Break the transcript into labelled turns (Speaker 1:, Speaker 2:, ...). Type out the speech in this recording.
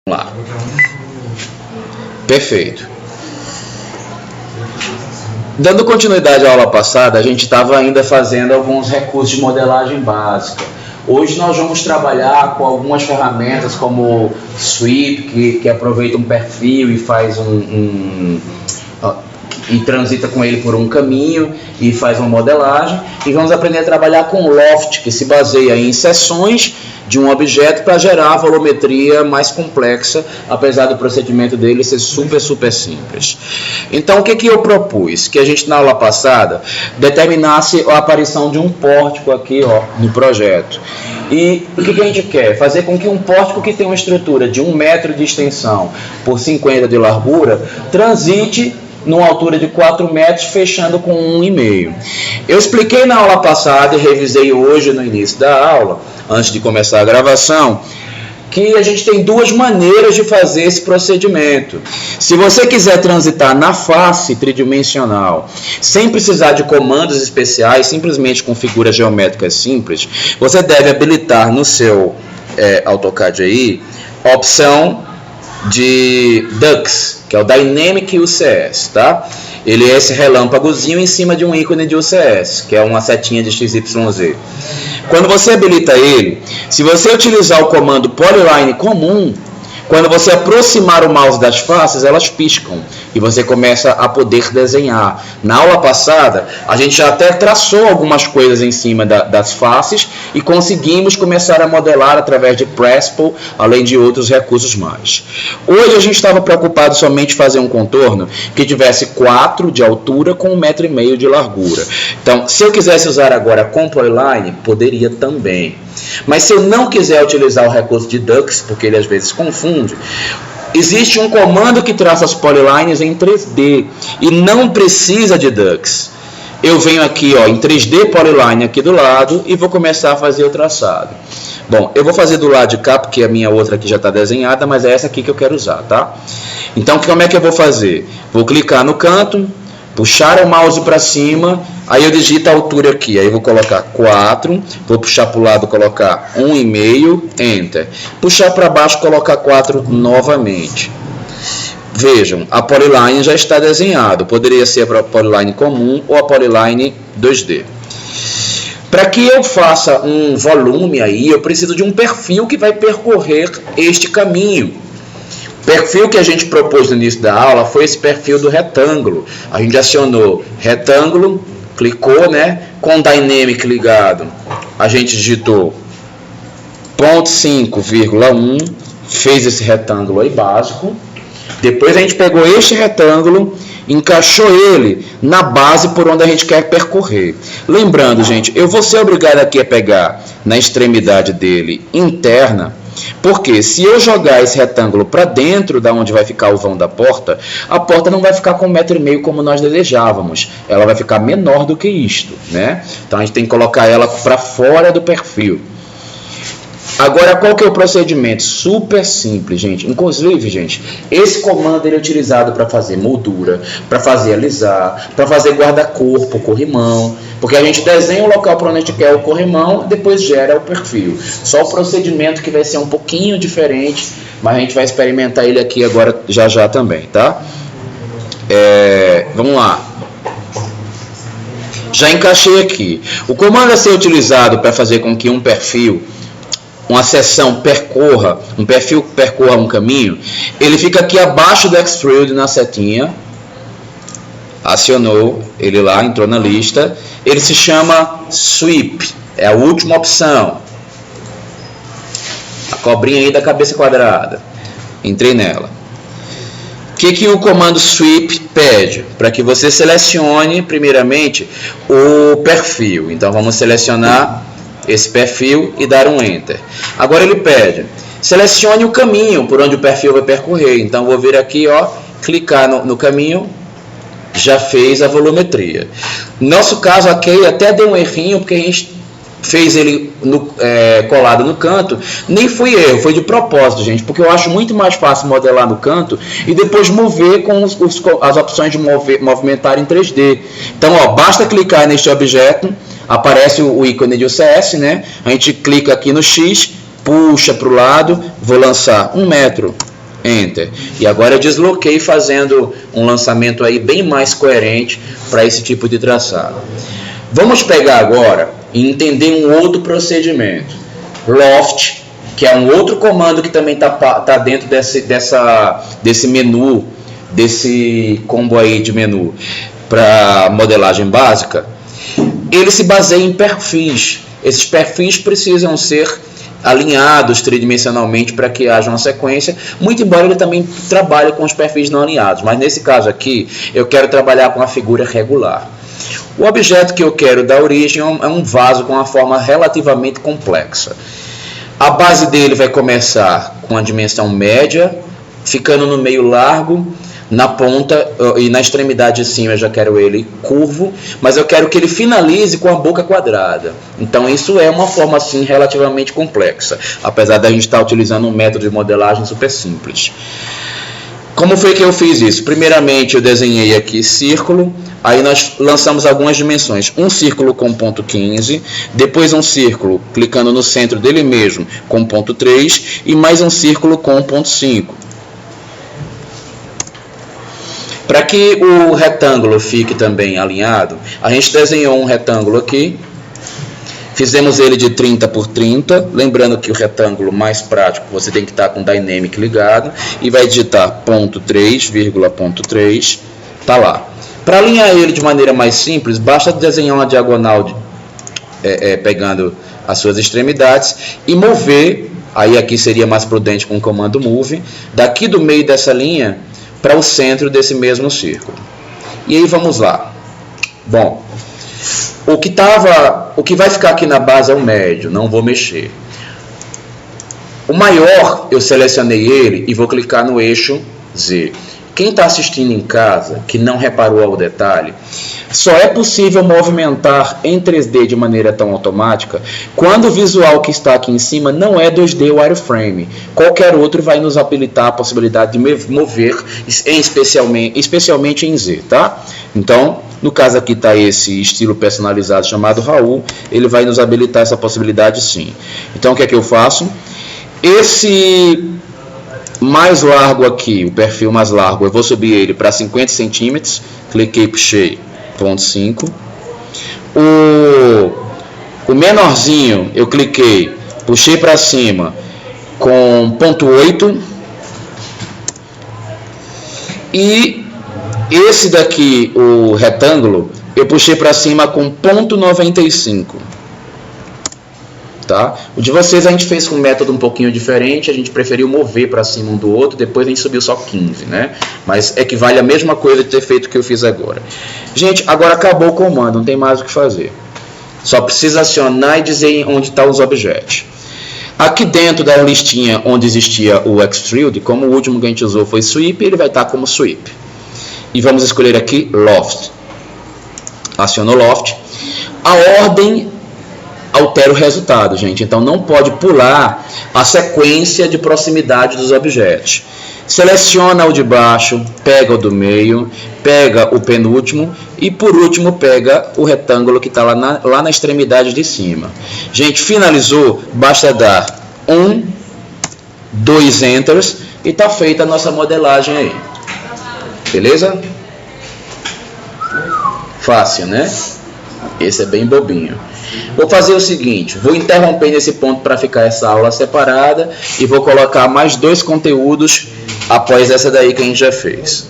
Speaker 1: Lá. Perfeito. Dando continuidade à aula passada, a gente estava ainda fazendo alguns recursos de modelagem básica. Hoje nós vamos trabalhar com algumas ferramentas como Sweep, que aproveita um perfil e faz e transita com ele por um caminho e faz uma modelagem. E vamos aprender a trabalhar com Loft, que se baseia em seções de um objeto para gerar a volumetria mais complexa, apesar do procedimento dele ser super simples. Então, o que eu propus? Que a gente, na aula passada, determinasse a aparição de um pórtico aqui, no projeto. E o que a gente quer? Fazer com que um pórtico que tem uma estrutura de 1 metro de extensão por 50 de largura transite numa altura de 4 metros, fechando com 1,5. Eu expliquei na aula passada e revisei hoje no início da aula, antes de começar a gravação, que a gente tem duas maneiras de fazer esse procedimento. Se você quiser transitar na face tridimensional, sem precisar de comandos especiais, simplesmente com figuras geométricas simples, você deve habilitar no seu AutoCAD aí a opção de DUCS, que é o Dynamic UCS, tá? Ele é esse relâmpagozinho em cima de um ícone de UCS, que é uma setinha de XYZ. Quando você habilita ele, se você utilizar o comando Polyline comum, quando você aproximar o mouse das faces, elas piscam e você começa a poder desenhar. Na aula passada, a gente já até traçou algumas coisas em cima das faces e conseguimos começar a modelar através de Prespol, além de outros recursos mais. Hoje a gente estava preocupado somente em fazer um contorno que tivesse 4 de altura com 1,5 m de largura. Então, se eu quisesse usar agora com Polyline, poderia também. Mas se eu não quiser utilizar o recurso de DUCS, porque ele às vezes confunde, existe um comando que traça as polylines em 3D e não precisa de DUCS. Eu venho aqui em 3D Polyline aqui do lado e vou começar a fazer o traçado. Bom, eu vou fazer do lado de cá, porque a minha outra aqui já está desenhada, mas é essa aqui que eu quero usar, tá? Então, como é que eu vou fazer? Vou clicar no canto, puxar o mouse para cima, aí eu digito a altura aqui, aí eu vou colocar 4, vou puxar para o lado, colocar 1,5, Enter. Puxar para baixo, colocar 4 novamente. Vejam, a Polyline já está desenhado, poderia ser a Polyline comum ou a Polyline 2D. Para que eu faça um volume aí, eu preciso de um perfil que vai percorrer este caminho. O perfil que a gente propôs no início da aula foi esse perfil do retângulo. A gente acionou retângulo, clicou, com Dynamic ligado, a gente digitou 0,5,1, fez esse retângulo aí básico. Depois a gente pegou este retângulo, encaixou ele na base por onde a gente quer percorrer. Lembrando, gente, eu vou ser obrigado aqui a pegar na extremidade dele interna, porque se eu jogar esse retângulo para dentro da onde vai ficar o vão da porta, a porta não vai ficar com 1,5 m como nós desejávamos. Ela vai ficar menor do que isto, Então a gente tem que colocar ela para fora do perfil. Agora, qual que é o procedimento? Super simples, gente. Inclusive, gente, esse comando ele é utilizado para fazer moldura, para fazer alisar, para fazer guarda-corpo, corrimão, porque a gente desenha o local para onde a gente quer o corrimão e depois gera o perfil. Só o procedimento que vai ser um pouquinho diferente, mas a gente vai experimentar ele aqui agora já também, tá? Vamos lá. Já encaixei aqui. O comando a ser utilizado para fazer com que um perfil, uma seção percorra, um perfil percorra um caminho, ele fica aqui abaixo do Extrude na setinha, acionou ele lá, entrou na lista, ele se chama Sweep, é a última opção, a cobrinha aí da cabeça quadrada, entrei nela. O que o comando Sweep pede? Para que você selecione primeiramente o perfil, então vamos selecionar esse perfil e dar um Enter. Agora ele pede, selecione o caminho por onde o perfil vai percorrer. Então vou vir aqui, clicar no caminho, já fez a volumetria. No nosso caso aqui até deu um errinho, porque a gente fez ele colado no canto. Nem foi erro, foi de propósito, gente, porque eu acho muito mais fácil modelar no canto e depois mover com as opções de movimentar em 3D. Então, basta clicar neste objeto, aparece o ícone de UCS, A gente clica aqui no X, puxa para o lado, vou lançar 1 metro Enter. E agora eu desloquei fazendo um lançamento aí bem mais coerente para esse tipo de traçado. Vamos pegar agora e entender um outro procedimento. Loft, que é um outro comando que também tá dentro desse menu, desse combo aí de menu para modelagem básica. Ele se baseia em perfis. Esses perfis precisam ser alinhados tridimensionalmente para que haja uma sequência, muito embora ele também trabalhe com os perfis não alinhados, mas nesse caso aqui eu quero trabalhar com a figura regular. O objeto que eu quero dar origem é um vaso com uma forma relativamente complexa. A base dele vai começar com a dimensão média, ficando no meio largo, na ponta e na extremidade de cima eu já quero ele curvo, mas eu quero que ele finalize com a boca quadrada. Então isso é uma forma assim relativamente complexa, apesar da gente estar utilizando um método de modelagem super simples. Como foi que eu fiz isso? Primeiramente eu desenhei aqui círculo, aí nós lançamos algumas dimensões. Um círculo com ponto 15, depois um círculo clicando no centro dele mesmo com ponto 3 e mais um círculo com ponto 5. Para que o retângulo fique também alinhado, a gente desenhou um retângulo aqui, fizemos ele de 30 por 30, lembrando que o retângulo mais prático você tem que estar com o Dynamic ligado, e vai digitar ponto 3, ponto 3, tá lá. Para alinhar ele de maneira mais simples, basta desenhar uma diagonal pegando as suas extremidades e mover, aí aqui seria mais prudente com o comando Move, daqui do meio dessa linha para o centro desse mesmo círculo. E aí vamos lá. Bom, o que vai ficar aqui na base é o médio, não vou mexer. O maior, eu selecionei ele e vou clicar no eixo Z. Quem está assistindo em casa, que não reparou ao detalhe, só é possível movimentar em 3D de maneira tão automática quando o visual que está aqui em cima não é 2D wireframe. Qualquer outro vai nos habilitar a possibilidade de mover, especialmente em Z, tá? Então, no caso aqui está esse estilo personalizado chamado Raul, ele vai nos habilitar essa possibilidade sim. Então, o que é que eu faço? Esse mais largo aqui, o perfil mais largo, eu vou subir ele para 50 centímetros, cliquei, puxei, ponto 5. O menorzinho, eu cliquei, puxei para cima com ponto 8. E esse daqui, o retângulo, eu puxei para cima com ponto 95. Tá? O de vocês a gente fez com um método um pouquinho diferente, a gente preferiu mover para cima um do outro, depois a gente subiu só 15, né? Mas equivale a mesma coisa de ter feito o que eu fiz agora. Gente, agora acabou o comando, não tem mais o que fazer. Só precisa acionar e dizer onde estão os objetos. Aqui dentro da listinha onde existia o Extrude, como o último que a gente usou foi Sweep, ele vai estar como Sweep. E vamos escolher aqui Loft. Acionou Loft. A ordem altera o resultado, gente. Então não pode pular a sequência de proximidade dos objetos. Seleciona o de baixo, pega o do meio, pega o penúltimo e por último pega o retângulo que está lá na extremidade de cima. Gente, finalizou, basta dar 1, 2 enters e está feita a nossa modelagem aí. Beleza? Fácil, né? Esse é bem bobinho. Vou fazer o seguinte, vou interromper nesse ponto para ficar essa aula separada e vou colocar mais 2 conteúdos após essa daí que a gente já fez.